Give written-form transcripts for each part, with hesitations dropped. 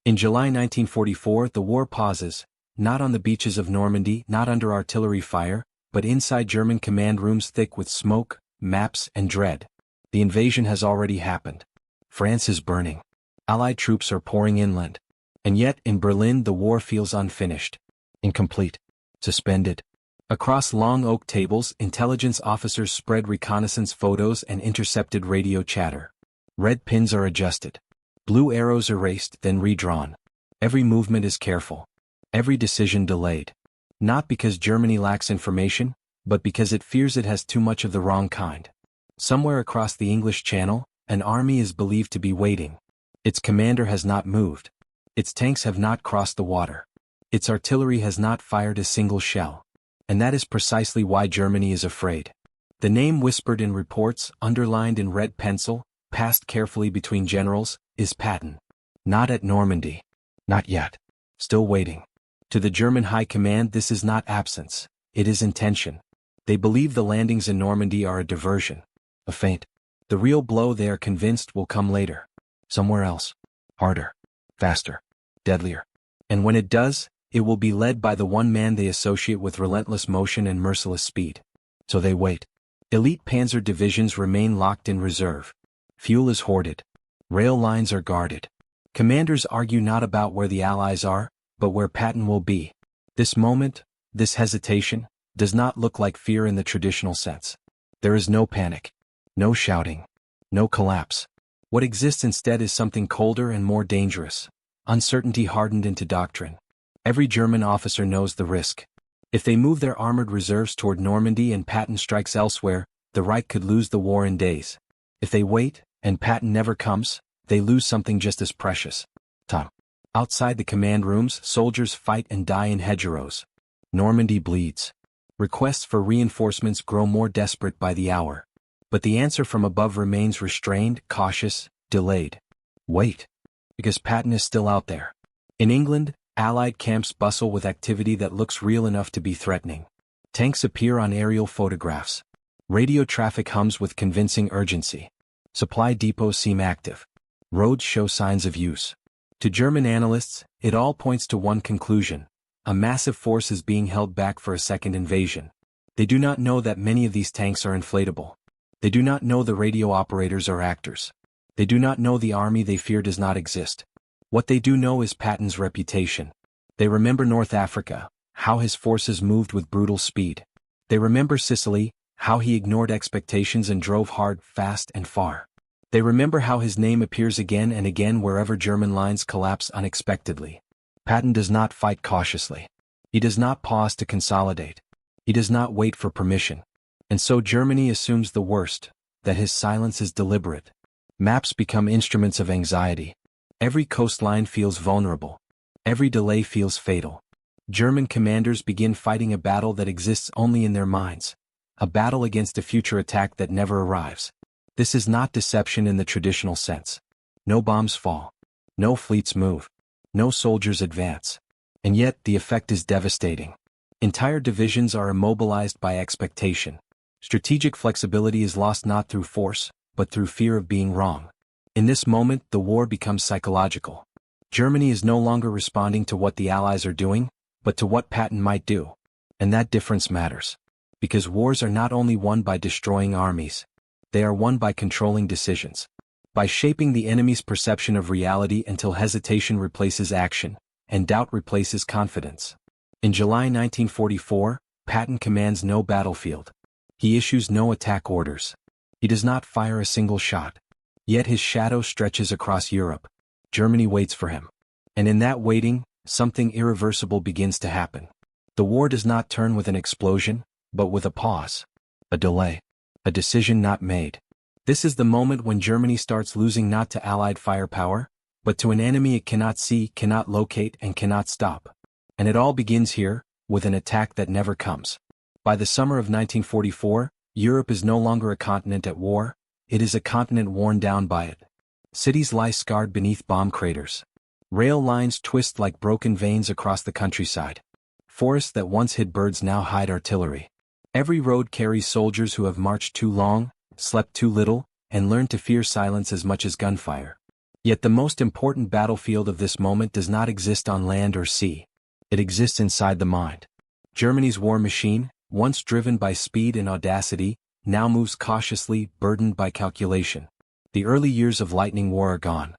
In July 1944, the war pauses, not on the beaches of Normandy, not under artillery fire, but inside German command rooms thick with smoke, maps, and dread. The invasion has already happened. France is burning. Allied troops are pouring inland. And yet, in Berlin, the war feels unfinished, incomplete, suspended. Across long oak tables, intelligence officers spread reconnaissance photos and intercepted radio chatter. Red pins are adjusted. Blue arrows erased, then redrawn. Every movement is careful. Every decision delayed. Not because Germany lacks information, but because it fears it has too much of the wrong kind. Somewhere across the English Channel, an army is believed to be waiting. Its commander has not moved. Its tanks have not crossed the water. Its artillery has not fired a single shell. And that is precisely why Germany is afraid. The name whispered in reports, underlined in red pencil, passed carefully between generals, is Patton. Not at Normandy. Not yet. Still waiting. To the German High Command, this is not absence. It is intention. They believe the landings in Normandy are a diversion. A feint. The real blow, they are convinced, will come later. Somewhere else. Harder. Faster. Deadlier. And when it does, it will be led by the one man they associate with relentless motion and merciless speed. So they wait. Elite panzer divisions remain locked in reserve. Fuel is hoarded. Rail lines are guarded. Commanders argue not about where the Allies are, but where Patton will be. This moment, this hesitation, does not look like fear in the traditional sense. There is no panic. No shouting. No collapse. What exists instead is something colder and more dangerous. Uncertainty hardened into doctrine. Every German officer knows the risk. If they move their armored reserves toward Normandy and Patton strikes elsewhere, the Reich could lose the war in days. If they wait, and Patton never comes, they lose something just as precious. Time. Outside the command rooms, soldiers fight and die in hedgerows. Normandy bleeds. Requests for reinforcements grow more desperate by the hour. But the answer from above remains restrained, cautious, delayed. Wait. Because Patton is still out there. In England, Allied camps bustle with activity that looks real enough to be threatening. Tanks appear on aerial photographs. Radio traffic hums with convincing urgency. Supply depots seem active. Roads show signs of use. To German analysts, it all points to one conclusion. A massive force is being held back for a second invasion. They do not know that many of these tanks are inflatable. They do not know the radio operators are actors. They do not know the army they fear does not exist. What they do know is Patton's reputation. They remember North Africa, how his forces moved with brutal speed. They remember Sicily, how he ignored expectations and drove hard, fast, and far. They remember how his name appears again and again wherever German lines collapse unexpectedly. Patton does not fight cautiously. He does not pause to consolidate. He does not wait for permission. And so Germany assumes the worst, that his silence is deliberate. Maps become instruments of anxiety. Every coastline feels vulnerable. Every delay feels fatal. German commanders begin fighting a battle that exists only in their minds. A battle against a future attack that never arrives. This is not deception in the traditional sense. No bombs fall. No fleets move. No soldiers advance. And yet the effect is devastating. Entire divisions are immobilized by expectation. Strategic flexibility is lost not through force, but through fear of being wrong. In this moment, the war becomes psychological. Germany is no longer responding to what the Allies are doing, but to what Patton might do. And that difference matters. Because wars are not only won by destroying armies. They are won by controlling decisions. By shaping the enemy's perception of reality until hesitation replaces action, and doubt replaces confidence. In July 1944, Patton commands no battlefield. He issues no attack orders. He does not fire a single shot. Yet his shadow stretches across Europe. Germany waits for him. And in that waiting, something irreversible begins to happen. The war does not turn with an explosion, but with a pause. A delay. A decision not made. This is the moment when Germany starts losing not to Allied firepower, but to an enemy it cannot see, cannot locate, and cannot stop. And it all begins here, with an attack that never comes. By the summer of 1944, Europe is no longer a continent at war, it is a continent worn down by it. Cities lie scarred beneath bomb craters. Rail lines twist like broken veins across the countryside. Forests that once hid birds now hide artillery. Every road carries soldiers who have marched too long, slept too little, and learned to fear silence as much as gunfire. Yet the most important battlefield of this moment does not exist on land or sea. It exists inside the mind. Germany's war machine, once driven by speed and audacity, now moves cautiously, burdened by calculation. The early years of lightning war are gone.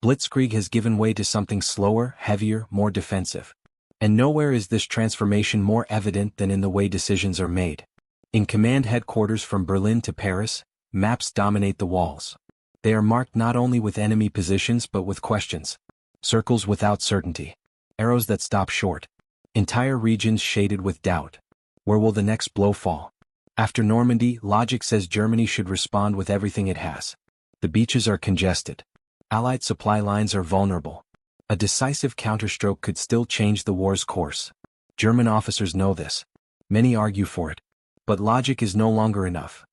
Blitzkrieg has given way to something slower, heavier, more defensive. And nowhere is this transformation more evident than in the way decisions are made. In command headquarters from Berlin to Paris, maps dominate the walls. They are marked not only with enemy positions but with questions. Circles without certainty. Arrows that stop short. Entire regions shaded with doubt. Where will the next blow fall? After Normandy, logic says Germany should respond with everything it has. The beaches are congested. Allied supply lines are vulnerable. A decisive counterstroke could still change the war's course. German officers know this. Many argue for it. But logic is no longer enough.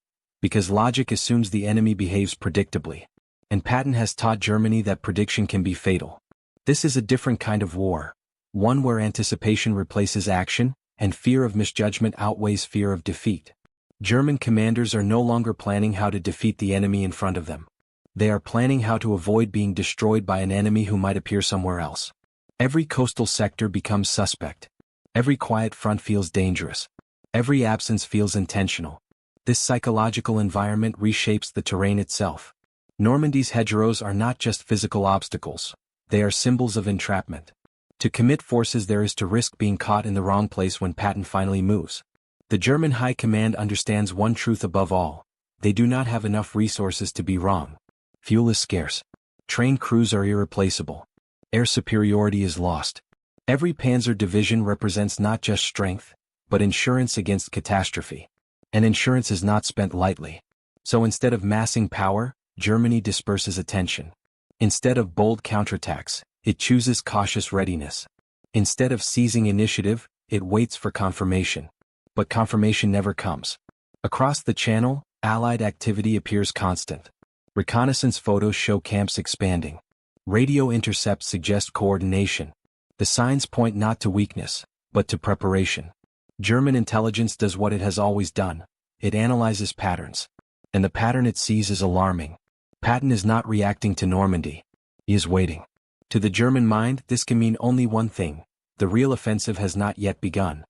Because logic assumes the enemy behaves predictably. And Patton has taught Germany that prediction can be fatal. This is a different kind of war. One where anticipation replaces action, and fear of misjudgment outweighs fear of defeat. German commanders are no longer planning how to defeat the enemy in front of them. They are planning how to avoid being destroyed by an enemy who might appear somewhere else. Every coastal sector becomes suspect. Every quiet front feels dangerous. Every absence feels intentional. This psychological environment reshapes the terrain itself. Normandy's hedgerows are not just physical obstacles. They are symbols of entrapment. To commit forces there is to risk being caught in the wrong place when Patton finally moves. The German High Command understands one truth above all. They do not have enough resources to be wrong. Fuel is scarce. Trained crews are irreplaceable. Air superiority is lost. Every panzer division represents not just strength, but insurance against catastrophe. And insurance is not spent lightly. So instead of massing power, Germany disperses attention. Instead of bold counterattacks, it chooses cautious readiness. Instead of seizing initiative, it waits for confirmation. But confirmation never comes. Across the Channel, Allied activity appears constant. Reconnaissance photos show camps expanding. Radio intercepts suggest coordination. The signs point not to weakness, but to preparation. German intelligence does what it has always done. It analyzes patterns. And the pattern it sees is alarming. Patton is not reacting to Normandy. He is waiting. To the German mind, this can mean only one thing. The real offensive has not yet begun.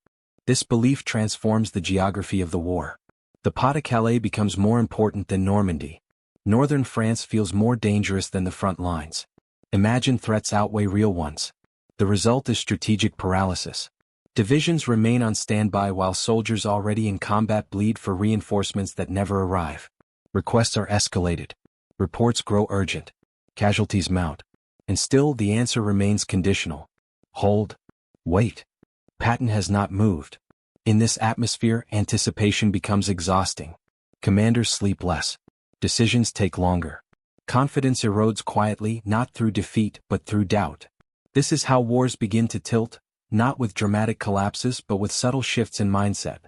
This belief transforms the geography of the war. The Pas-de-Calais becomes more important than Normandy. Northern France feels more dangerous than the front lines. Imagined threats outweigh real ones. The result is strategic paralysis. Divisions remain on standby while soldiers already in combat bleed for reinforcements that never arrive. Requests are escalated. Reports grow urgent. Casualties mount. And still the answer remains conditional. Hold. Wait. Patton has not moved. In this atmosphere, anticipation becomes exhausting. Commanders sleep less. Decisions take longer. Confidence erodes quietly, not through defeat but through doubt. This is how wars begin to tilt, not with dramatic collapses but with subtle shifts in mindset.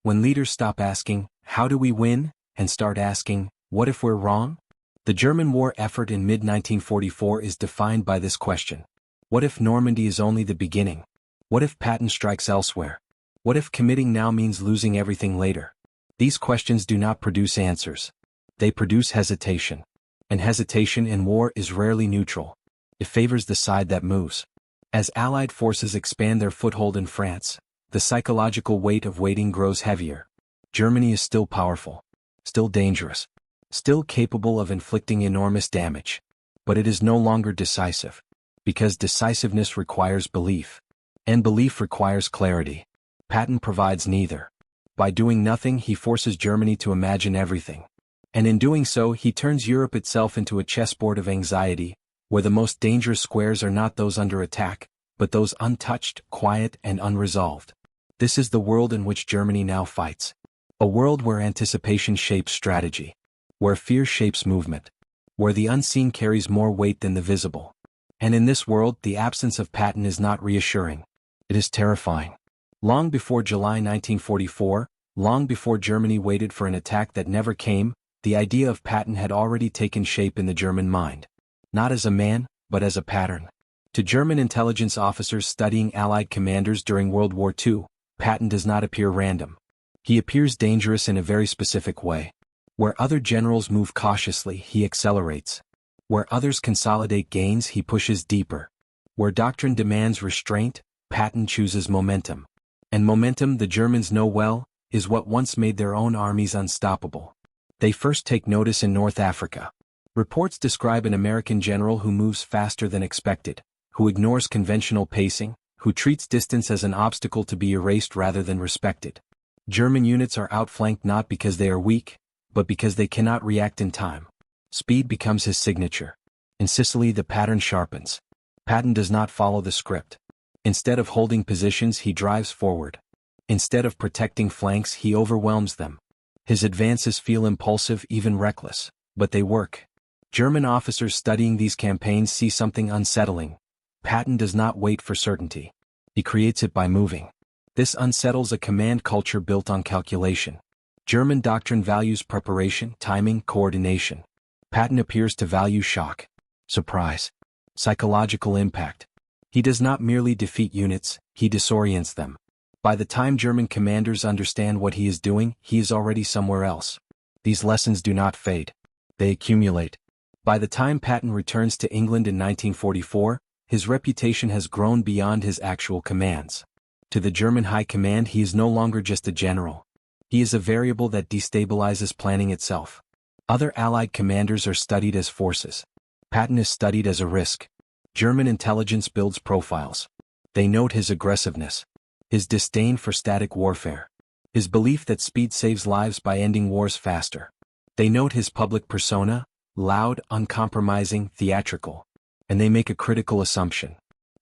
When leaders stop asking, "How do we win?" and start asking, "What if we're wrong?" The German war effort in mid-1944 is defined by this question. What if Normandy is only the beginning? What if Patton strikes elsewhere? What if committing now means losing everything later? These questions do not produce answers. They produce hesitation. And hesitation in war is rarely neutral. It favors the side that moves. As Allied forces expand their foothold in France, the psychological weight of waiting grows heavier. Germany is still powerful, still dangerous, still capable of inflicting enormous damage. But it is no longer decisive. Because decisiveness requires belief. And belief requires clarity. Patton provides neither. By doing nothing, he forces Germany to imagine everything. And in doing so, he turns Europe itself into a chessboard of anxiety, where the most dangerous squares are not those under attack, but those untouched, quiet, and unresolved. This is the world in which Germany now fights. A world where anticipation shapes strategy. Where fear shapes movement. Where the unseen carries more weight than the visible. And in this world, the absence of Patton is not reassuring. It is terrifying. Long before July 1944, long before Germany waited for an attack that never came, the idea of Patton had already taken shape in the German mind. Not as a man, but as a pattern. To German intelligence officers studying Allied commanders during World War II, Patton does not appear random. He appears dangerous in a very specific way. Where other generals move cautiously, he accelerates. Where others consolidate gains, he pushes deeper. Where doctrine demands restraint, Patton chooses momentum. And momentum, the Germans know well, is what once made their own armies unstoppable. They first take notice in North Africa. Reports describe an American general who moves faster than expected, who ignores conventional pacing, who treats distance as an obstacle to be erased rather than respected. German units are outflanked not because they are weak, but because they cannot react in time. Speed becomes his signature. In Sicily, the pattern sharpens. Patton does not follow the script. Instead of holding positions, he drives forward. Instead of protecting flanks, he overwhelms them. His advances feel impulsive, even reckless, but they work. German officers studying these campaigns see something unsettling. Patton does not wait for certainty. He creates it by moving. This unsettles a command culture built on calculation. German doctrine values preparation, timing, coordination. Patton appears to value shock, surprise, psychological impact. He does not merely defeat units, he disorients them. By the time German commanders understand what he is doing, he is already somewhere else. These lessons do not fade. They accumulate. By the time Patton returns to England in 1944, his reputation has grown beyond his actual commands. To the German high command, he is no longer just a general. He is a variable that destabilizes planning itself. Other Allied commanders are studied as forces. Patton is studied as a risk. German intelligence builds profiles. They note his aggressiveness, his disdain for static warfare, his belief that speed saves lives by ending wars faster. They note his public persona, loud, uncompromising, theatrical. And they make a critical assumption.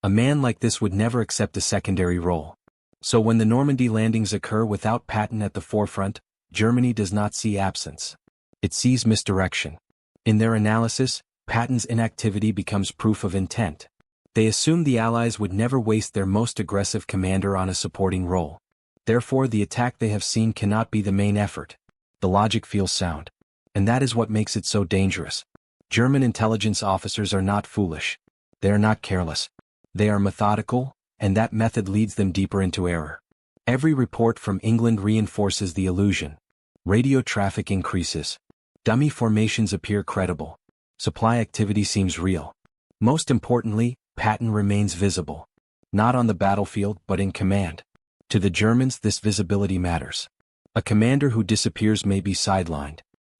A man like this would never accept a secondary role. So when the Normandy landings occur without Patton at the forefront, Germany does not see absence. It sees misdirection. In their analysis, Patton's inactivity becomes proof of intent. They assume the Allies would never waste their most aggressive commander on a supporting role. Therefore, the attack they have seen cannot be the main effort. The logic feels sound. And that is what makes it so dangerous. German intelligence officers are not foolish. They are not careless. They are methodical, and that method leads them deeper into error. Every report from England reinforces the illusion. Radio traffic increases. Dummy formations appear credible. Supply activity seems real. Most importantly, Patton remains visible. Not on the battlefield, but in command. To the Germans, this visibility matters. A commander who disappears may be sidelined.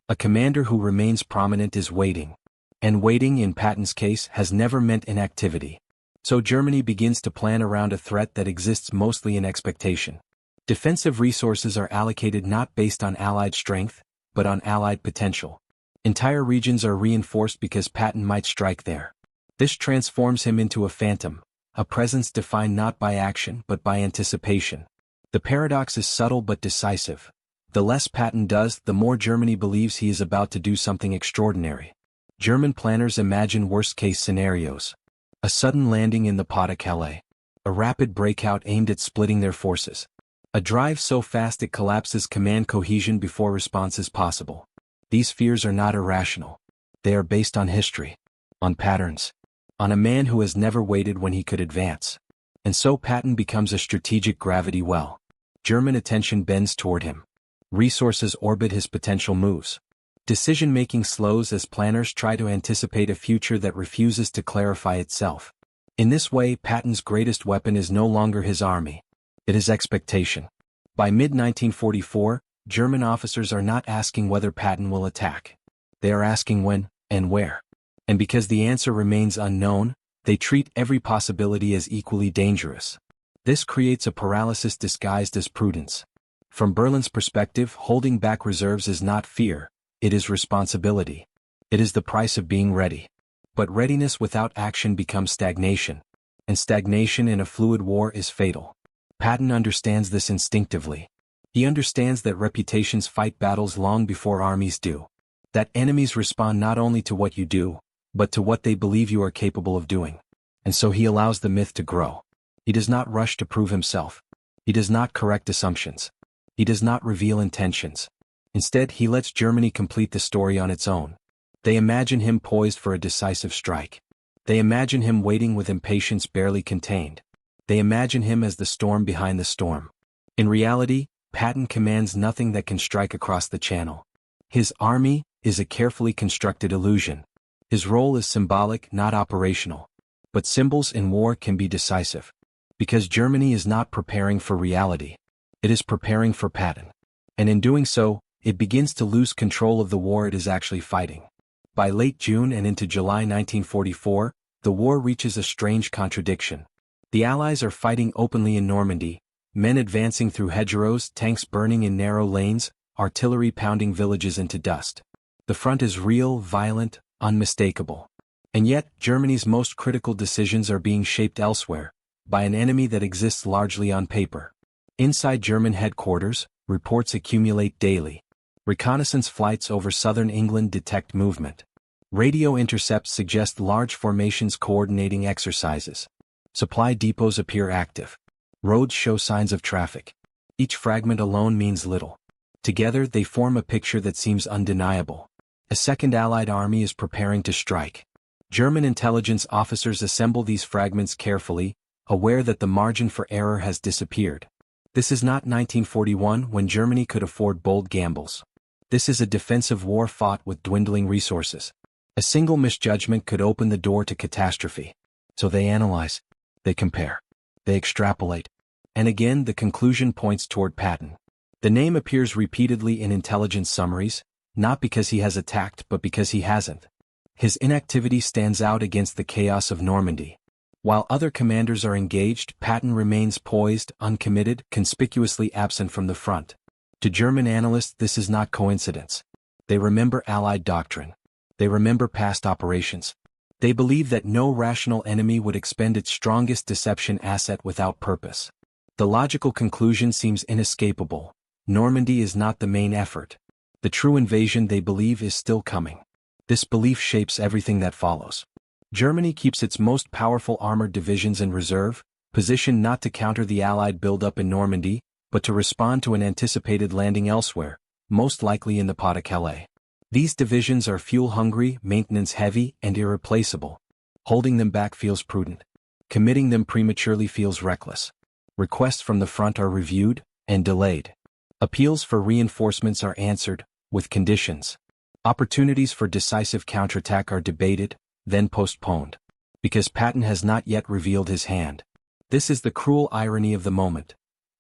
A commander who remains prominent is waiting. And waiting, in Patton's case, has never meant inactivity. So Germany begins to plan around a threat that exists mostly in expectation. Defensive resources are allocated not based on Allied strength, but on Allied potential. Entire regions are reinforced because Patton might strike there. This transforms him into a phantom, a presence defined not by action but by anticipation. The paradox is subtle but decisive. The less Patton does, the more Germany believes he is about to do something extraordinary. German planners imagine worst-case scenarios. A sudden landing in the Pas-de-Calais. A rapid breakout aimed at splitting their forces. A drive so fast it collapses command cohesion before response is possible. These fears are not irrational. They are based on history, on patterns, on a man who has never waited when he could advance. And so Patton becomes a strategic gravity well. German attention bends toward him. Resources orbit his potential moves. Decision-making slows as planners try to anticipate a future that refuses to clarify itself. In this way, Patton's greatest weapon is no longer his army. It is expectation. By mid-1944, German officers are not asking whether Patton will attack. They are asking when and where. And because the answer remains unknown, they treat every possibility as equally dangerous. This creates a paralysis disguised as prudence. From Berlin's perspective, holding back reserves is not fear, it is responsibility. It is the price of being ready. But readiness without action becomes stagnation. And stagnation in a fluid war is fatal. Patton understands this instinctively. He understands that reputations fight battles long before armies do. That enemies respond not only to what you do, but to what they believe you are capable of doing. And so he allows the myth to grow. He does not rush to prove himself. He does not correct assumptions. He does not reveal intentions. Instead, he lets Germany complete the story on its own. They imagine him poised for a decisive strike. They imagine him waiting with impatience barely contained. They imagine him as the storm behind the storm. In reality, Patton commands nothing that can strike across the channel. His army is a carefully constructed illusion. His role is symbolic, not operational. But symbols in war can be decisive. Because Germany is not preparing for reality. It is preparing for Patton. And in doing so, it begins to lose control of the war it is actually fighting. By late June and into July 1944, the war reaches a strange contradiction. The Allies are fighting openly in Normandy, men advancing through hedgerows, tanks burning in narrow lanes, artillery pounding villages into dust. The front is real, violent, unmistakable. And yet, Germany's most critical decisions are being shaped elsewhere, by an enemy that exists largely on paper. Inside German headquarters, reports accumulate daily. Reconnaissance flights over southern England detect movement. Radio intercepts suggest large formations coordinating exercises. Supply depots appear active. Roads show signs of traffic. Each fragment alone means little. Together they form a picture that seems undeniable. A second Allied army is preparing to strike. German intelligence officers assemble these fragments carefully, aware that the margin for error has disappeared. This is not 1941 when Germany could afford bold gambles. This is a defensive war fought with dwindling resources. A single misjudgment could open the door to catastrophe. So they analyze, they compare, they extrapolate. And again the conclusion points toward Patton. The name appears repeatedly in intelligence summaries, not because he has attacked but because he hasn't. His inactivity stands out against the chaos of Normandy. While other commanders are engaged, Patton remains poised, uncommitted, conspicuously absent from the front. To German analysts this is not coincidence. They remember Allied doctrine. They remember past operations. They believe that no rational enemy would expend its strongest deception asset without purpose. The logical conclusion seems inescapable. Normandy is not the main effort. The true invasion they believe is still coming. This belief shapes everything that follows. Germany keeps its most powerful armored divisions in reserve, positioned not to counter the Allied buildup in Normandy, but to respond to an anticipated landing elsewhere, most likely in the Pas-de-Calais. These divisions are fuel-hungry, maintenance-heavy, and irreplaceable. Holding them back feels prudent. Committing them prematurely feels reckless. Requests from the front are reviewed and delayed. Appeals for reinforcements are answered, with conditions. Opportunities for decisive counterattack are debated, then postponed. Because Patton has not yet revealed his hand. This is the cruel irony of the moment.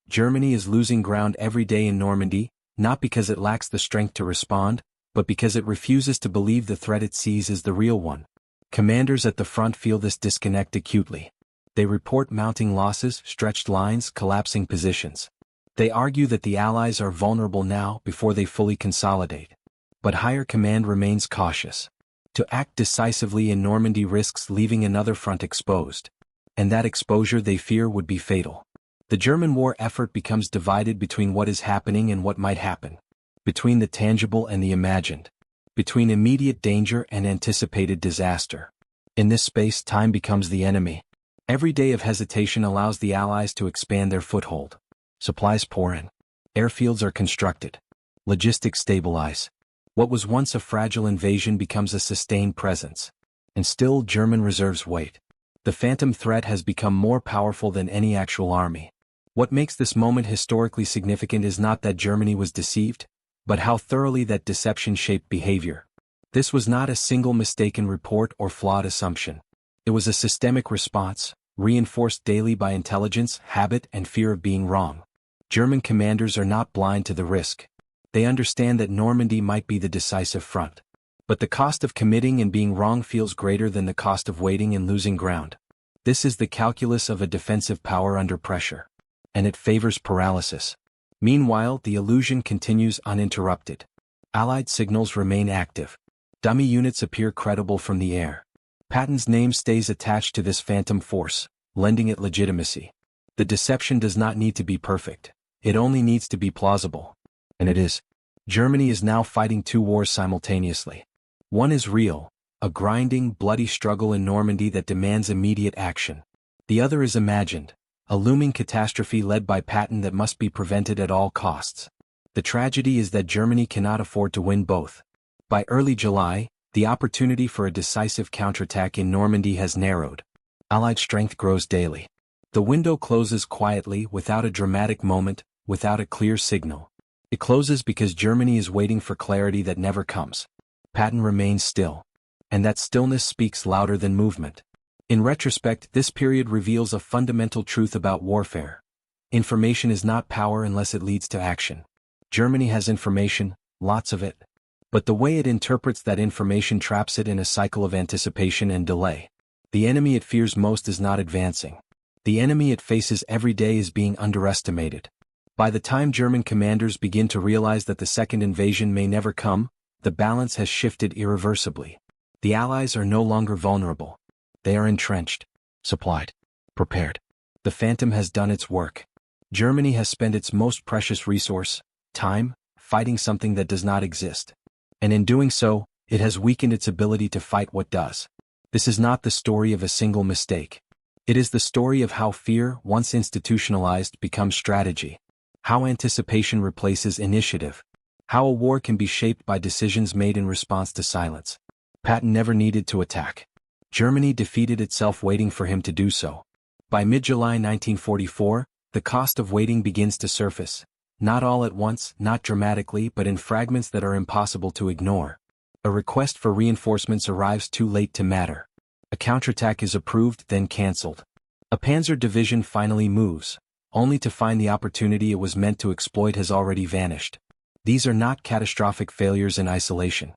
Germany is losing ground every day in Normandy, not because it lacks the strength to respond, but because it refuses to believe the threat it sees is the real one. Commanders at the front feel this disconnect acutely. They report mounting losses, stretched lines, collapsing positions. They argue that the Allies are vulnerable now before they fully consolidate. But higher command remains cautious. To act decisively in Normandy risks leaving another front exposed. And that exposure they fear would be fatal. The German war effort becomes divided between what is happening and what might happen. Between the tangible and the imagined. Between immediate danger and anticipated disaster. In this space time becomes the enemy. Every day of hesitation allows the Allies to expand their foothold. Supplies pour in. Airfields are constructed. Logistics stabilize. What was once a fragile invasion becomes a sustained presence. And still German reserves wait. The phantom threat has become more powerful than any actual army. What makes this moment historically significant is not that Germany was deceived, but how thoroughly that deception shaped behavior. This was not a single mistaken report or flawed assumption. It was a systemic response, reinforced daily by intelligence, habit, and fear of being wrong. German commanders are not blind to the risk. They understand that Normandy might be the decisive front. But the cost of committing and being wrong feels greater than the cost of waiting and losing ground. This is the calculus of a defensive power under pressure. And it favors paralysis. Meanwhile, the illusion continues uninterrupted. Allied signals remain active. Dummy units appear credible from the air. Patton's name stays attached to this phantom force, lending it legitimacy. The deception does not need to be perfect. It only needs to be plausible. And it is. Germany is now fighting two wars simultaneously. One is real, a grinding, bloody struggle in Normandy that demands immediate action. The other is imagined, a looming catastrophe led by Patton that must be prevented at all costs. The tragedy is that Germany cannot afford to win both. By early July, the opportunity for a decisive counterattack in Normandy has narrowed. Allied strength grows daily. The window closes quietly, without a dramatic moment, without a clear signal. It closes because Germany is waiting for clarity that never comes. Patton remains still. And that stillness speaks louder than movement. In retrospect, this period reveals a fundamental truth about warfare. Information is not power unless it leads to action. Germany has information, lots of it. But the way it interprets that information traps it in a cycle of anticipation and delay. The enemy it fears most is not advancing. The enemy it faces every day is being underestimated. By the time German commanders begin to realize that the second invasion may never come, the balance has shifted irreversibly. The Allies are no longer vulnerable. They are entrenched, supplied, prepared. The Phantom has done its work. Germany has spent its most precious resource, time, fighting something that does not exist. And in doing so, it has weakened its ability to fight what does. This is not the story of a single mistake. It is the story of how fear, once institutionalized, becomes strategy. How anticipation replaces initiative. How a war can be shaped by decisions made in response to silence. Patton never needed to attack. Germany defeated itself waiting for him to do so. By mid-July 1944, the cost of waiting begins to surface. Not all at once, not dramatically, but in fragments that are impossible to ignore. A request for reinforcements arrives too late to matter. A counterattack is approved, then cancelled. A panzer division finally moves, only to find the opportunity it was meant to exploit has already vanished. These are not catastrophic failures in isolation.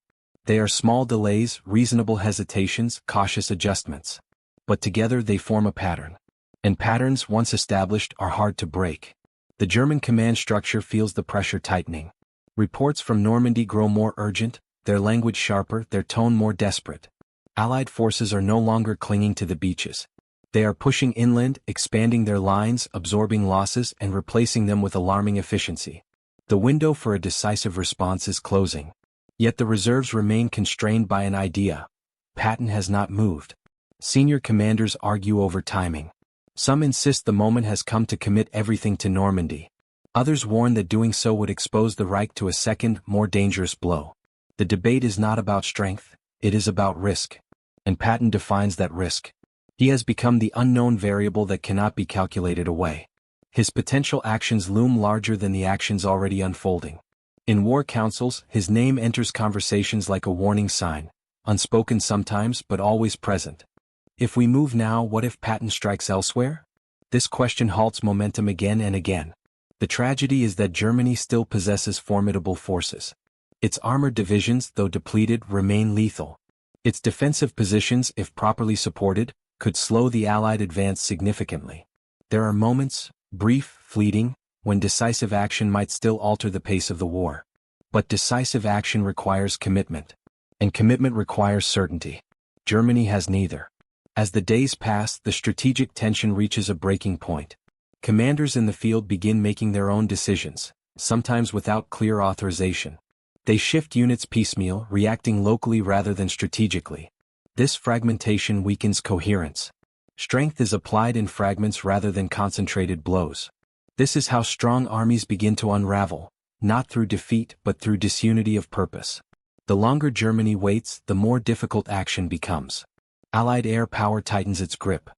They are small delays, reasonable hesitations, cautious adjustments. But together they form a pattern. And patterns, once established, are hard to break. The German command structure feels the pressure tightening. Reports from Normandy grow more urgent, their language sharper, their tone more desperate. Allied forces are no longer clinging to the beaches. They are pushing inland, expanding their lines, absorbing losses, and replacing them with alarming efficiency. The window for a decisive response is closing. Yet the reserves remain constrained by an idea. Patton has not moved. Senior commanders argue over timing. Some insist the moment has come to commit everything to Normandy. Others warn that doing so would expose the Reich to a second, more dangerous blow. The debate is not about strength, it is about risk. And Patton defines that risk. He has become the unknown variable that cannot be calculated away. His potential actions loom larger than the actions already unfolding. In war councils, his name enters conversations like a warning sign, unspoken sometimes but always present. If we move now, what if Patton strikes elsewhere? This question halts momentum again and again. The tragedy is that Germany still possesses formidable forces. Its armored divisions, though depleted, remain lethal. Its defensive positions, if properly supported, could slow the Allied advance significantly. There are moments, brief, fleeting, when decisive action might still alter the pace of the war. But decisive action requires commitment. And commitment requires certainty. Germany has neither. As the days pass, the strategic tension reaches a breaking point. Commanders in the field begin making their own decisions, sometimes without clear authorization. They shift units piecemeal, reacting locally rather than strategically. This fragmentation weakens coherence. Strength is applied in fragments rather than concentrated blows. This is how strong armies begin to unravel, not through defeat but through disunity of purpose. The longer Germany waits, the more difficult action becomes. Allied air power tightens its grip.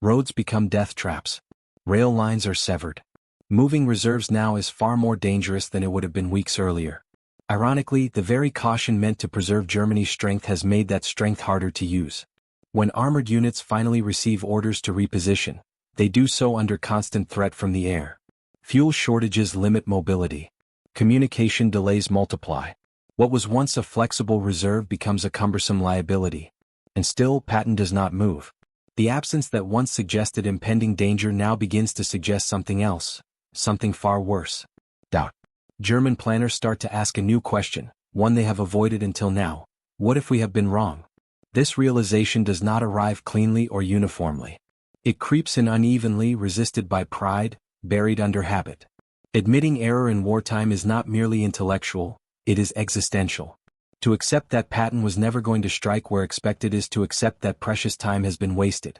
Roads become death traps. Rail lines are severed. Moving reserves now is far more dangerous than it would have been weeks earlier. Ironically, the very caution meant to preserve Germany's strength has made that strength harder to use. When armored units finally receive orders to reposition, they do so under constant threat from the air. Fuel shortages limit mobility. Communication delays multiply. What was once a flexible reserve becomes a cumbersome liability. And still, Patton does not move. The absence that once suggested impending danger now begins to suggest something else, something far worse. Doubt. German planners start to ask a new question, one they have avoided until now. What if we have been wrong? This realization does not arrive cleanly or uniformly. It creeps in unevenly, resisted by pride, buried under habit. Admitting error in wartime is not merely intellectual, it is existential. To accept that Patton was never going to strike where expected is to accept that precious time has been wasted.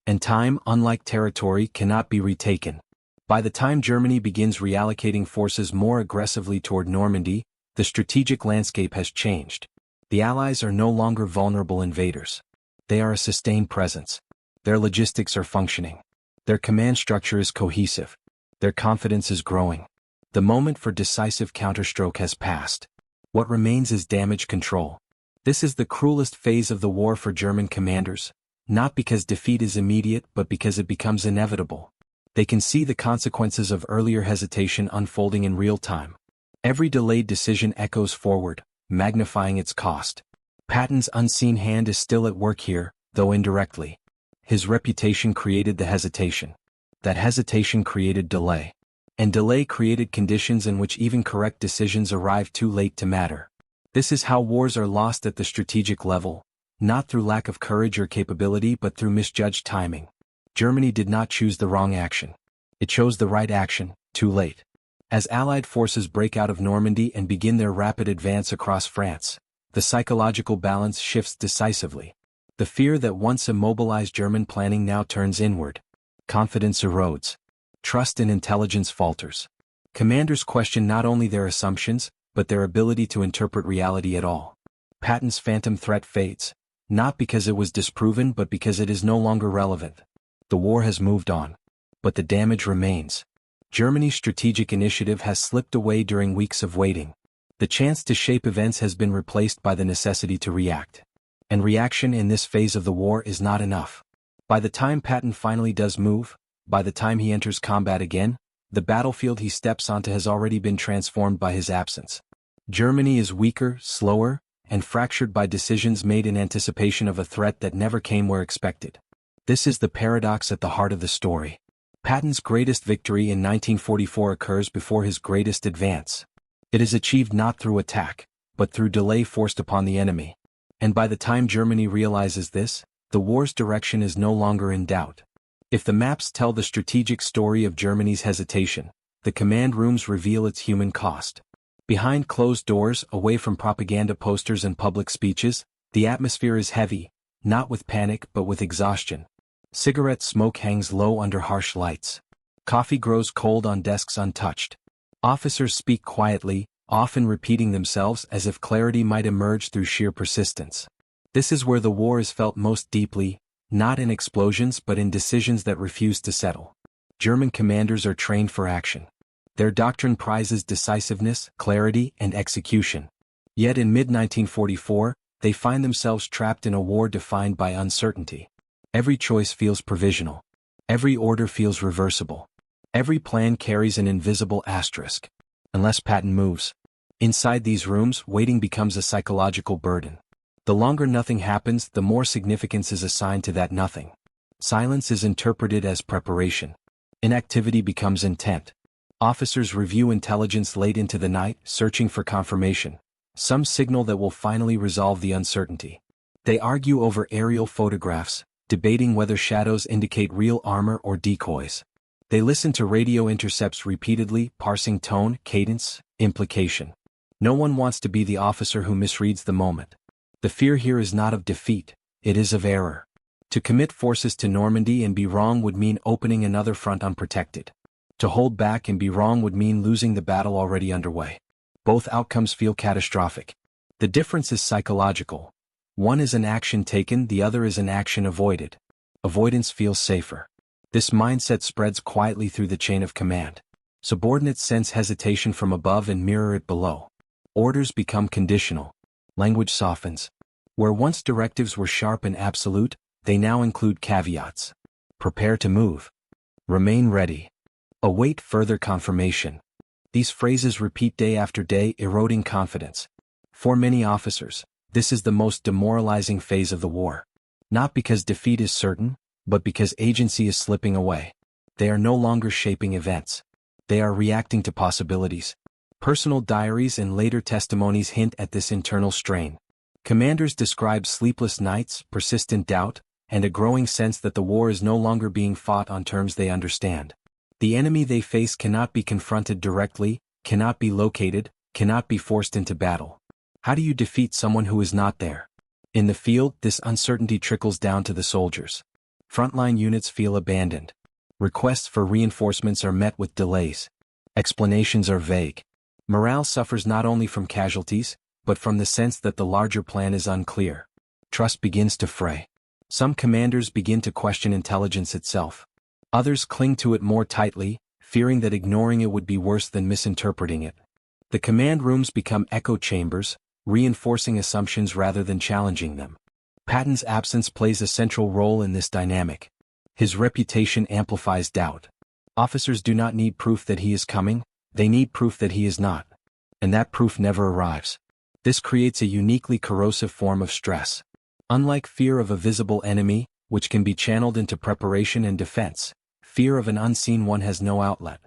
And time, unlike territory, cannot be retaken. By the time Germany begins reallocating forces more aggressively toward Normandy, the strategic landscape has changed. The Allies are no longer vulnerable invaders. They are a sustained presence. Their logistics are functioning. Their command structure is cohesive. Their confidence is growing. The moment for decisive counterstroke has passed. What remains is damage control. This is the cruelest phase of the war for German commanders, not because defeat is immediate but because it becomes inevitable. They can see the consequences of earlier hesitation unfolding in real time. Every delayed decision echoes forward, magnifying its cost. Patton's unseen hand is still at work here, though indirectly. His reputation created the hesitation. That hesitation created delay. And delay created conditions in which even correct decisions arrive too late to matter. This is how wars are lost at the strategic level, not through lack of courage or capability but through misjudged timing. Germany did not choose the wrong action. It chose the right action, too late. As Allied forces break out of Normandy and begin their rapid advance across France, the psychological balance shifts decisively. The fear that once immobilized German planning now turns inward. Confidence erodes. Trust in intelligence falters. Commanders question not only their assumptions, but their ability to interpret reality at all. Patton's phantom threat fades, not because it was disproven but because it is no longer relevant. The war has moved on. But the damage remains. Germany's strategic initiative has slipped away during weeks of waiting. The chance to shape events has been replaced by the necessity to react. And reaction in this phase of the war is not enough. By the time Patton finally does move, by the time he enters combat again, the battlefield he steps onto has already been transformed by his absence. Germany is weaker, slower, and fractured by decisions made in anticipation of a threat that never came where expected. This is the paradox at the heart of the story. Patton's greatest victory in 1944 occurs before his greatest advance. It is achieved not through attack, but through delay forced upon the enemy. And by the time Germany realizes this, the war's direction is no longer in doubt. If the maps tell the strategic story of Germany's hesitation, the command rooms reveal its human cost. Behind closed doors, away from propaganda posters and public speeches, the atmosphere is heavy, not with panic but with exhaustion. Cigarette smoke hangs low under harsh lights. Coffee grows cold on desks untouched. Officers speak quietly, often repeating themselves as if clarity might emerge through sheer persistence. This is where the war is felt most deeply, not in explosions but in decisions that refuse to settle. German commanders are trained for action. Their doctrine prizes decisiveness, clarity, and execution. Yet in mid-1944, they find themselves trapped in a war defined by uncertainty. Every choice feels provisional. Every order feels reversible. Every plan carries an invisible asterisk. Unless Patton moves. Inside these rooms, waiting becomes a psychological burden. The longer nothing happens, the more significance is assigned to that nothing. Silence is interpreted as preparation. Inactivity becomes intent. Officers review intelligence late into the night, searching for confirmation, some signal that will finally resolve the uncertainty. They argue over aerial photographs, debating whether shadows indicate real armor or decoys. They listen to radio intercepts repeatedly, parsing tone, cadence, implication. No one wants to be the officer who misreads the moment. The fear here is not of defeat, it is of error. To commit forces to Normandy and be wrong would mean opening another front unprotected. To hold back and be wrong would mean losing the battle already underway. Both outcomes feel catastrophic. The difference is psychological. One is an action taken, the other is an action avoided. Avoidance feels safer. This mindset spreads quietly through the chain of command. Subordinates sense hesitation from above and mirror it below. Orders become conditional. Language softens. Where once directives were sharp and absolute, they now include caveats. Prepare to move. Remain ready. Await further confirmation. These phrases repeat day after day, eroding confidence. For many officers, this is the most demoralizing phase of the war. Not because defeat is certain, but because agency is slipping away. They are no longer shaping events. They are reacting to possibilities. Personal diaries and later testimonies hint at this internal strain. Commanders describe sleepless nights, persistent doubt, and a growing sense that the war is no longer being fought on terms they understand. The enemy they face cannot be confronted directly, cannot be located, cannot be forced into battle. How do you defeat someone who is not there? In the field, this uncertainty trickles down to the soldiers. Frontline units feel abandoned. Requests for reinforcements are met with delays. Explanations are vague. Morale suffers not only from casualties, but from the sense that the larger plan is unclear. Trust begins to fray. Some commanders begin to question intelligence itself. Others cling to it more tightly, fearing that ignoring it would be worse than misinterpreting it. The command rooms become echo chambers, reinforcing assumptions rather than challenging them. Patton's absence plays a central role in this dynamic. His reputation amplifies doubt. Officers do not need proof that he is coming, they need proof that he is not. And that proof never arrives. This creates a uniquely corrosive form of stress. Unlike fear of a visible enemy, which can be channeled into preparation and defense, fear of an unseen one has no outlet.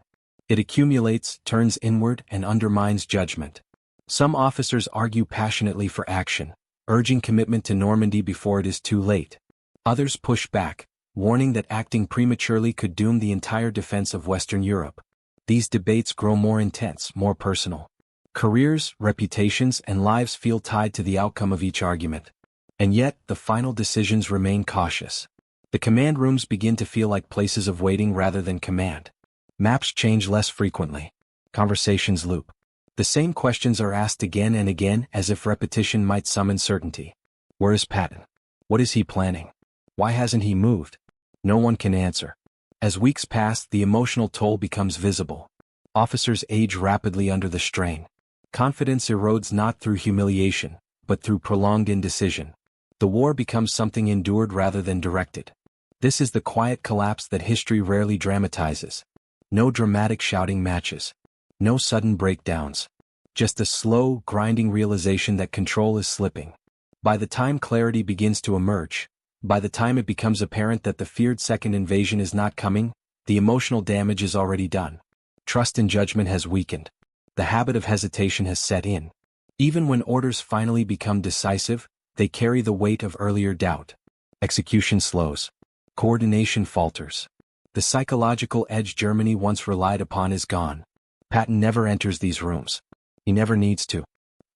It accumulates, turns inward, and undermines judgment. Some officers argue passionately for action, urging commitment to Normandy before it is too late. Others push back, warning that acting prematurely could doom the entire defense of Western Europe. These debates grow more intense, more personal. Careers, reputations, and lives feel tied to the outcome of each argument. And yet, the final decisions remain cautious. The command rooms begin to feel like places of waiting rather than command. Maps change less frequently. Conversations loop. The same questions are asked again and again as if repetition might summon certainty. Where is Patton? What is he planning? Why hasn't he moved? No one can answer. As weeks pass, the emotional toll becomes visible. Officers age rapidly under the strain. Confidence erodes not through humiliation, but through prolonged indecision. The war becomes something endured rather than directed. This is the quiet collapse that history rarely dramatizes. No dramatic shouting matches. No sudden breakdowns. Just a slow, grinding realization that control is slipping. By the time clarity begins to emerge, by the time it becomes apparent that the feared second invasion is not coming, the emotional damage is already done. Trust in judgment has weakened. The habit of hesitation has set in. Even when orders finally become decisive, they carry the weight of earlier doubt. Execution slows. Coordination falters. The psychological edge Germany once relied upon is gone. Patton never enters these rooms. He never needs to.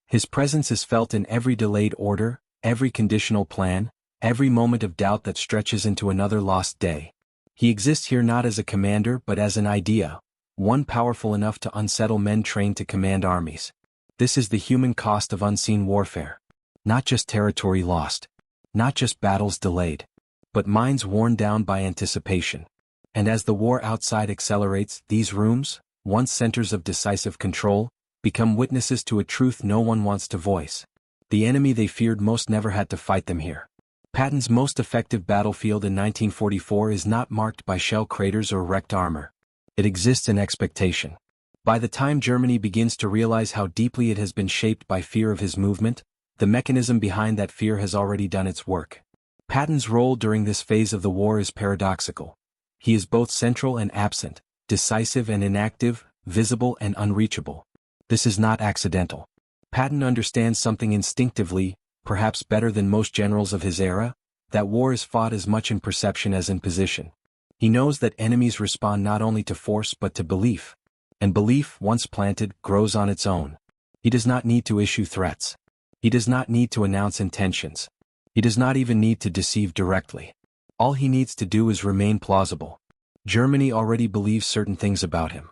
His presence is felt in every delayed order, every conditional plan, every moment of doubt that stretches into another lost day. He exists here not as a commander but as an idea, one powerful enough to unsettle men trained to command armies. This is the human cost of unseen warfare. Not just territory lost. Not just battles delayed. But minds worn down by anticipation. And as the war outside accelerates, these rooms, once centers of decisive control, become witnesses to a truth no one wants to voice. The enemy they feared most never had to fight them here. Patton's most effective battlefield in 1944 is not marked by shell craters or wrecked armor. It exists in expectation. By the time Germany begins to realize how deeply it has been shaped by fear of his movement, the mechanism behind that fear has already done its work. Patton's role during this phase of the war is paradoxical. He is both central and absent, decisive and inactive, visible and unreachable. This is not accidental. Patton understands something instinctively, perhaps better than most generals of his era, that war is fought as much in perception as in position. He knows that enemies respond not only to force but to belief. And belief, once planted, grows on its own. He does not need to issue threats. He does not need to announce intentions. He does not even need to deceive directly. All he needs to do is remain plausible. Germany already believes certain things about him.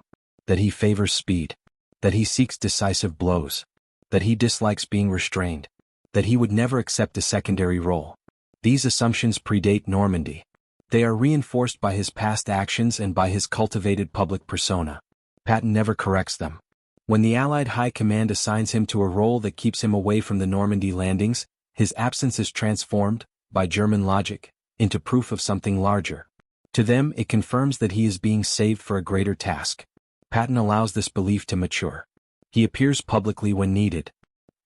That he favors speed. That he seeks decisive blows. That he dislikes being restrained. That he would never accept a secondary role. These assumptions predate Normandy. They are reinforced by his past actions and by his cultivated public persona. Patton never corrects them. When the Allied High Command assigns him to a role that keeps him away from the Normandy landings, his absence is transformed, by German logic, into proof of something larger. To them, it confirms that he is being saved for a greater task. Patton allows this belief to mature. He appears publicly when needed.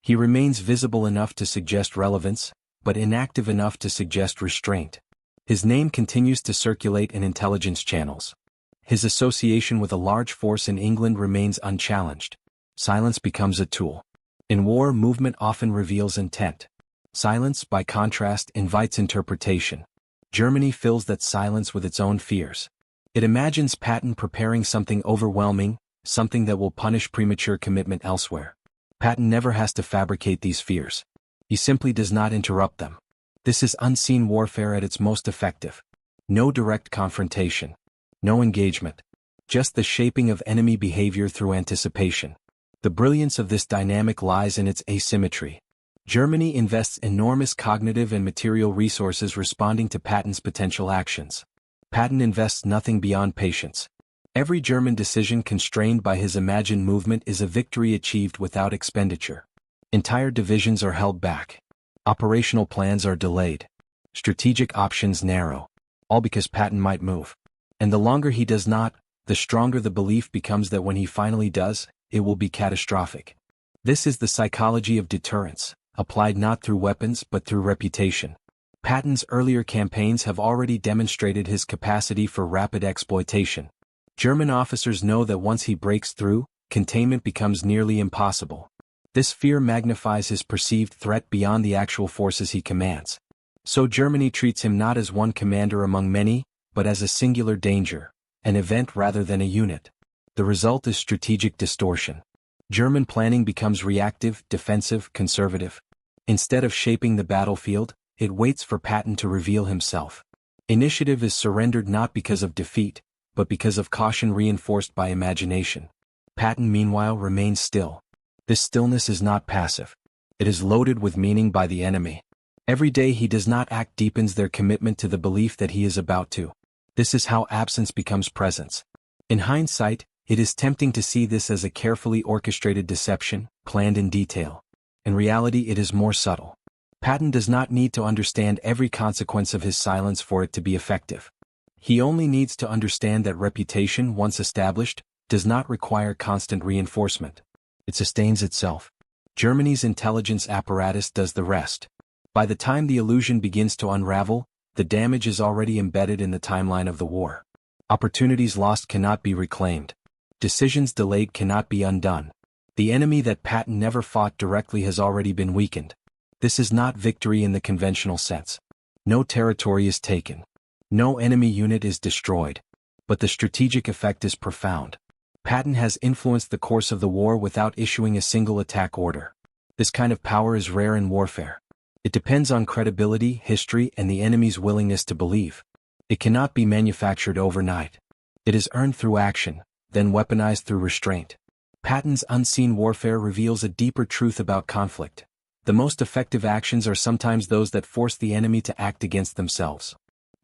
He remains visible enough to suggest relevance, but inactive enough to suggest restraint. His name continues to circulate in intelligence channels. His association with a large force in England remains unchallenged. Silence becomes a tool. In war, movement often reveals intent. Silence, by contrast, invites interpretation. Germany fills that silence with its own fears. It imagines Patton preparing something overwhelming, something that will punish premature commitment elsewhere. Patton never has to fabricate these fears. He simply does not interrupt them. This is unseen warfare at its most effective. No direct confrontation. No engagement. Just the shaping of enemy behavior through anticipation. The brilliance of this dynamic lies in its asymmetry. Germany invests enormous cognitive and material resources responding to Patton's potential actions. Patton invests nothing beyond patience. Every German decision constrained by his imagined movement is a victory achieved without expenditure. Entire divisions are held back. Operational plans are delayed. Strategic options narrow. All because Patton might move. And the longer he does not, the stronger the belief becomes that when he finally does, it will be catastrophic. This is the psychology of deterrence, applied not through weapons but through reputation. Patton's earlier campaigns have already demonstrated his capacity for rapid exploitation. German officers know that once he breaks through, containment becomes nearly impossible. This fear magnifies his perceived threat beyond the actual forces he commands. So Germany treats him not as one commander among many, but as a singular danger, an event rather than a unit. The result is strategic distortion. German planning becomes reactive, defensive, conservative. Instead of shaping the battlefield, it waits for Patton to reveal himself. Initiative is surrendered not because of defeat, but because of caution reinforced by imagination. Patton meanwhile remains still. This stillness is not passive. It is loaded with meaning by the enemy. Every day he does not act deepens their commitment to the belief that he is about to. This is how absence becomes presence. In hindsight, it is tempting to see this as a carefully orchestrated deception, planned in detail. In reality, it is more subtle. Patton does not need to understand every consequence of his silence for it to be effective. He only needs to understand that reputation, once established, does not require constant reinforcement. It sustains itself. Germany's intelligence apparatus does the rest. By the time the illusion begins to unravel, the damage is already embedded in the timeline of the war. Opportunities lost cannot be reclaimed. Decisions delayed cannot be undone. The enemy that Patton never fought directly has already been weakened. This is not victory in the conventional sense. No territory is taken. No enemy unit is destroyed. But the strategic effect is profound. Patton has influenced the course of the war without issuing a single attack order. This kind of power is rare in warfare. It depends on credibility, history, and the enemy's willingness to believe. It cannot be manufactured overnight. It is earned through action, then weaponized through restraint. Patton's unseen warfare reveals a deeper truth about conflict. The most effective actions are sometimes those that force the enemy to act against themselves.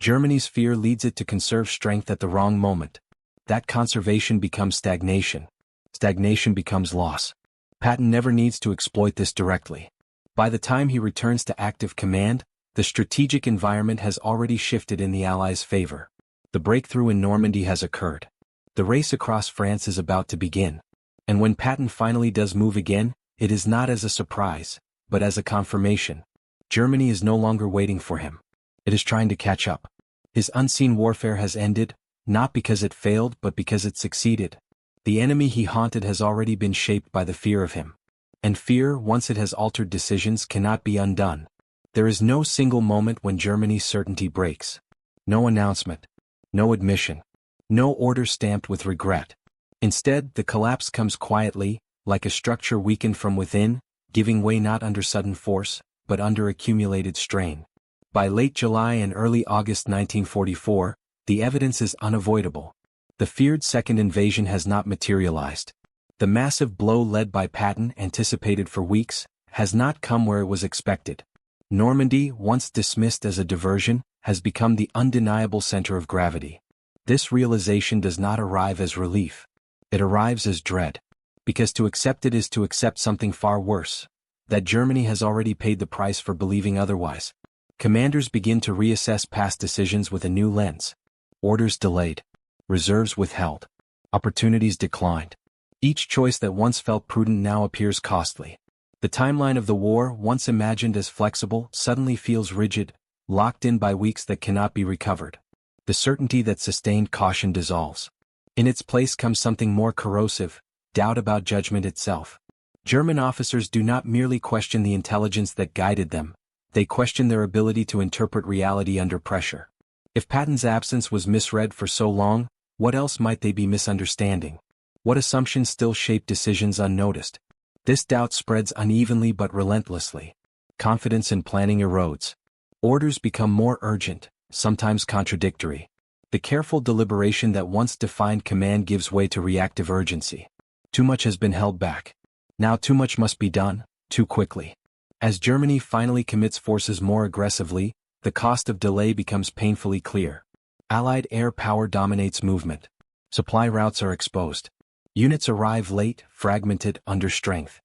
Germany's fear leads it to conserve strength at the wrong moment. That conservation becomes stagnation. Stagnation becomes loss. Patton never needs to exploit this directly. By the time he returns to active command, the strategic environment has already shifted in the Allies' favor. The breakthrough in Normandy has occurred. The race across France is about to begin. And when Patton finally does move again, it is not as a surprise, but as a confirmation. Germany is no longer waiting for him. It is trying to catch up. His unseen warfare has ended, not because it failed but because it succeeded. The enemy he haunted has already been shaped by the fear of him. And fear, once it has altered decisions, cannot be undone. There is no single moment when Germany's certainty breaks. No announcement. No admission. No order stamped with regret. Instead, the collapse comes quietly, like a structure weakened from within, giving way not under sudden force, but under accumulated strain. By late July and early August 1944, the evidence is unavoidable. The feared second invasion has not materialized. The massive blow led by Patton, anticipated for weeks, has not come where it was expected. Normandy, once dismissed as a diversion, has become the undeniable center of gravity. This realization does not arrive as relief. It arrives as dread. Because to accept it is to accept something far worse. That Germany has already paid the price for believing otherwise. Commanders begin to reassess past decisions with a new lens. Orders delayed. Reserves withheld. Opportunities declined. Each choice that once felt prudent now appears costly. The timeline of the war, once imagined as flexible, suddenly feels rigid, locked in by weeks that cannot be recovered. The certainty that sustained caution dissolves. In its place comes something more corrosive, doubt about judgment itself. German officers do not merely question the intelligence that guided them, they question their ability to interpret reality under pressure. If Patton's absence was misread for so long, what else might they be misunderstanding? What assumptions still shape decisions unnoticed? This doubt spreads unevenly but relentlessly. Confidence in planning erodes. Orders become more urgent, sometimes contradictory. The careful deliberation that once defined command gives way to reactive urgency. Too much has been held back. Now too much must be done, too quickly. As Germany finally commits forces more aggressively, the cost of delay becomes painfully clear. Allied air power dominates movement. Supply routes are exposed. Units arrive late, fragmented, under strength.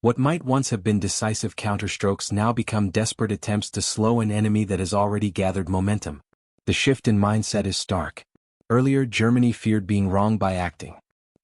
What might once have been decisive counterstrokes now become desperate attempts to slow an enemy that has already gathered momentum. The shift in mindset is stark. Earlier, Germany feared being wrong by acting.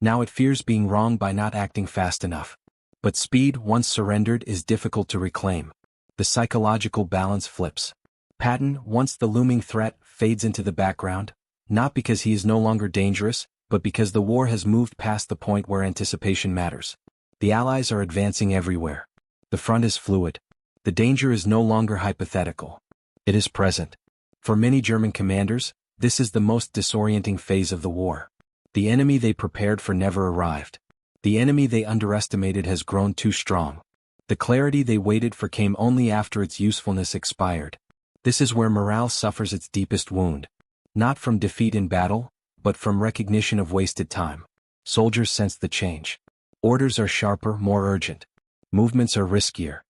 Now it fears being wrong by not acting fast enough. But speed, once surrendered, is difficult to reclaim. The psychological balance flips. Patton, once the looming threat, fades into the background, not because he is no longer dangerous, but because the war has moved past the point where anticipation matters. The Allies are advancing everywhere. The front is fluid. The danger is no longer hypothetical. It is present. For many German commanders, this is the most disorienting phase of the war. The enemy they prepared for never arrived. The enemy they underestimated has grown too strong. The clarity they waited for came only after its usefulness expired. This is where morale suffers its deepest wound. Not from defeat in battle, but from recognition of wasted time. Soldiers sense the change. Orders are sharper, more urgent. Movements are riskier.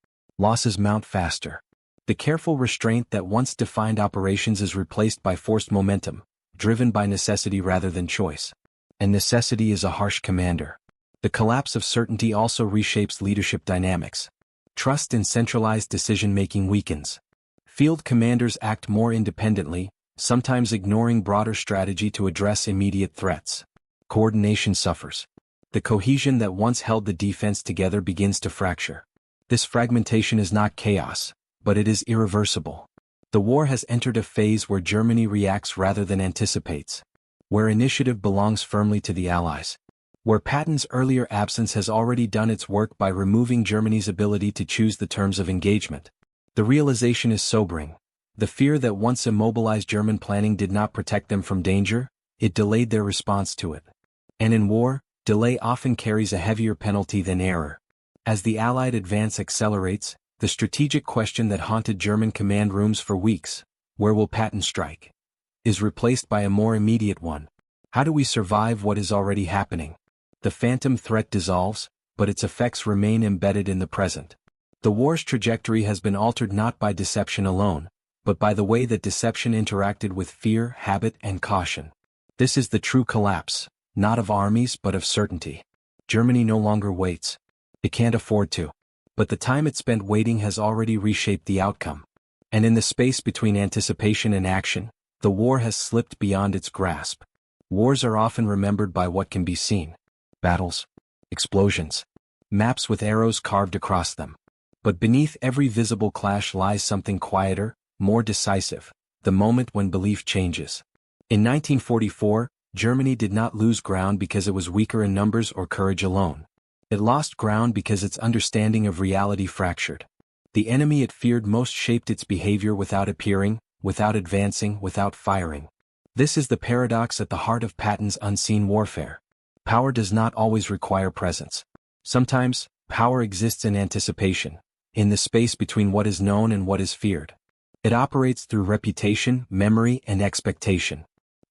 Losses mount faster. The careful restraint that once defined operations is replaced by forced momentum, driven by necessity rather than choice. And necessity is a harsh commander. The collapse of certainty also reshapes leadership dynamics. Trust in centralized decision-making weakens. Field commanders act more independently, sometimes ignoring broader strategy to address immediate threats. Coordination suffers. The cohesion that once held the defense together begins to fracture. This fragmentation is not chaos, but it is irreversible. The war has entered a phase where Germany reacts rather than anticipates, where initiative belongs firmly to the Allies, where Patton's earlier absence has already done its work by removing Germany's ability to choose the terms of engagement. The realization is sobering. The fear that once immobilized German planning did not protect them from danger, it delayed their response to it. And in war, delay often carries a heavier penalty than error. As the Allied advance accelerates, the strategic question that haunted German command rooms for weeks, where will Patton strike, is replaced by a more immediate one. How do we survive what is already happening? The phantom threat dissolves, but its effects remain embedded in the present. The war's trajectory has been altered not by deception alone, but by the way that deception interacted with fear, habit, and caution. This is the true collapse, not of armies but of certainty. Germany no longer waits. It can't afford to. But the time it spent waiting has already reshaped the outcome. And in the space between anticipation and action, the war has slipped beyond its grasp. Wars are often remembered by what can be seen. Battles. Explosions. Maps with arrows carved across them. But beneath every visible clash lies something quieter, more decisive, the moment when belief changes. In 1944, Germany did not lose ground because it was weaker in numbers or courage alone. It lost ground because its understanding of reality fractured. The enemy it feared most shaped its behavior without appearing, without advancing, without firing. This is the paradox at the heart of Patton's unseen warfare. Power does not always require presence. Sometimes, power exists in anticipation, in the space between what is known and what is feared. It operates through reputation, memory, and expectation.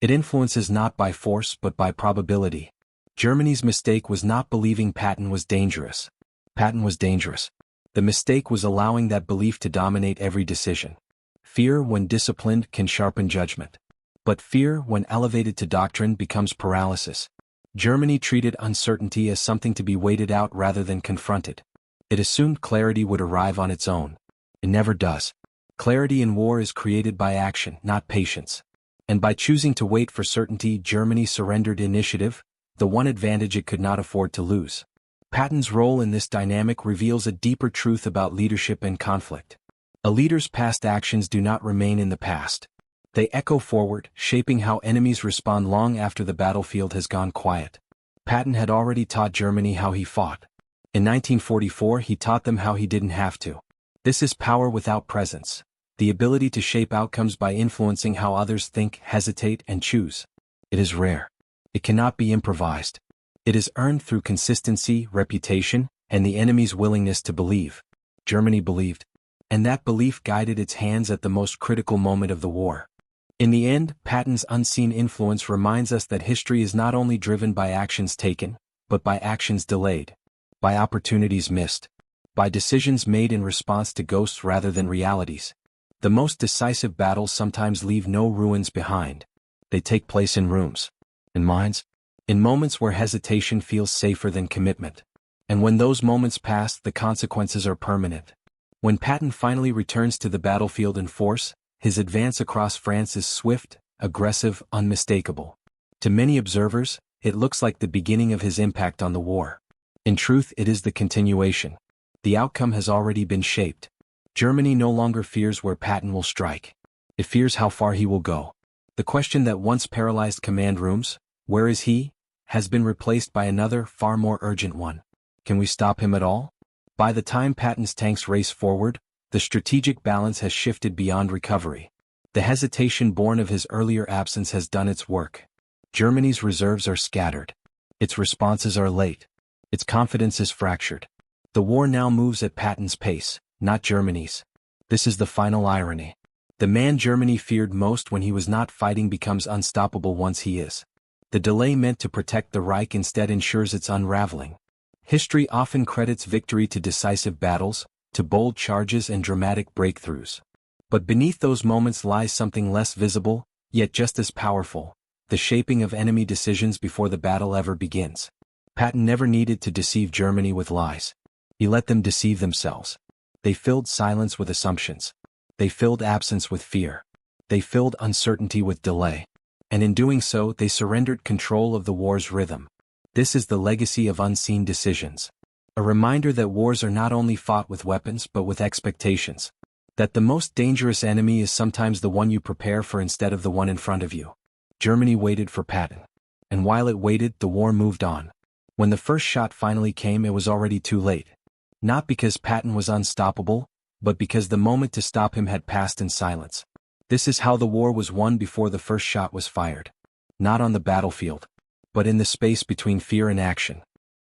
It influences not by force but by probability. Germany's mistake was not believing Patton was dangerous. Patton was dangerous. The mistake was allowing that belief to dominate every decision. Fear, when disciplined, can sharpen judgment. But fear, when elevated to doctrine, becomes paralysis. Germany treated uncertainty as something to be waited out rather than confronted. It assumed clarity would arrive on its own. It never does. Clarity in war is created by action, not patience. And by choosing to wait for certainty, Germany surrendered initiative, the one advantage it could not afford to lose. Patton's role in this dynamic reveals a deeper truth about leadership and conflict. A leader's past actions do not remain in the past. They echo forward, shaping how enemies respond long after the battlefield has gone quiet. Patton had already taught Germany how he fought. In 1944, he taught them how he didn't have to. This is power without presence, the ability to shape outcomes by influencing how others think, hesitate, and choose. It is rare. It cannot be improvised. It is earned through consistency, reputation, and the enemy's willingness to believe. Germany believed. And that belief guided its hands at the most critical moment of the war. In the end, Patton's unseen influence reminds us that history is not only driven by actions taken, but by actions delayed, by opportunities missed, by decisions made in response to ghosts rather than realities. The most decisive battles sometimes leave no ruins behind. They take place in rooms, in minds, in moments where hesitation feels safer than commitment. And when those moments pass, the consequences are permanent. When Patton finally returns to the battlefield in force, his advance across France is swift, aggressive, unmistakable. To many observers, it looks like the beginning of his impact on the war. In truth, it is the continuation. The outcome has already been shaped. Germany no longer fears where Patton will strike. It fears how far he will go. The question that once paralyzed command rooms, "Where is he?" has been replaced by another, far more urgent one. Can we stop him at all? By the time Patton's tanks race forward, the strategic balance has shifted beyond recovery. The hesitation born of his earlier absence has done its work. Germany's reserves are scattered. Its responses are late. Its confidence is fractured. The war now moves at Patton's pace, not Germany's. This is the final irony. The man Germany feared most when he was not fighting becomes unstoppable once he is. The delay meant to protect the Reich instead ensures its unraveling. History often credits victory to decisive battles, to bold charges and dramatic breakthroughs. But beneath those moments lies something less visible, yet just as powerful: the shaping of enemy decisions before the battle ever begins. Patton never needed to deceive Germany with lies. He let them deceive themselves. They filled silence with assumptions. They filled absence with fear. They filled uncertainty with delay. And in doing so, they surrendered control of the war's rhythm. This is the legacy of unseen decisions. A reminder that wars are not only fought with weapons but with expectations. That the most dangerous enemy is sometimes the one you prepare for instead of the one in front of you. Germany waited for Patton. And while it waited, the war moved on. When the first shot finally came, it was already too late. Not because Patton was unstoppable, but because the moment to stop him had passed in silence. This is how the war was won before the first shot was fired. Not on the battlefield, but in the space between fear and action.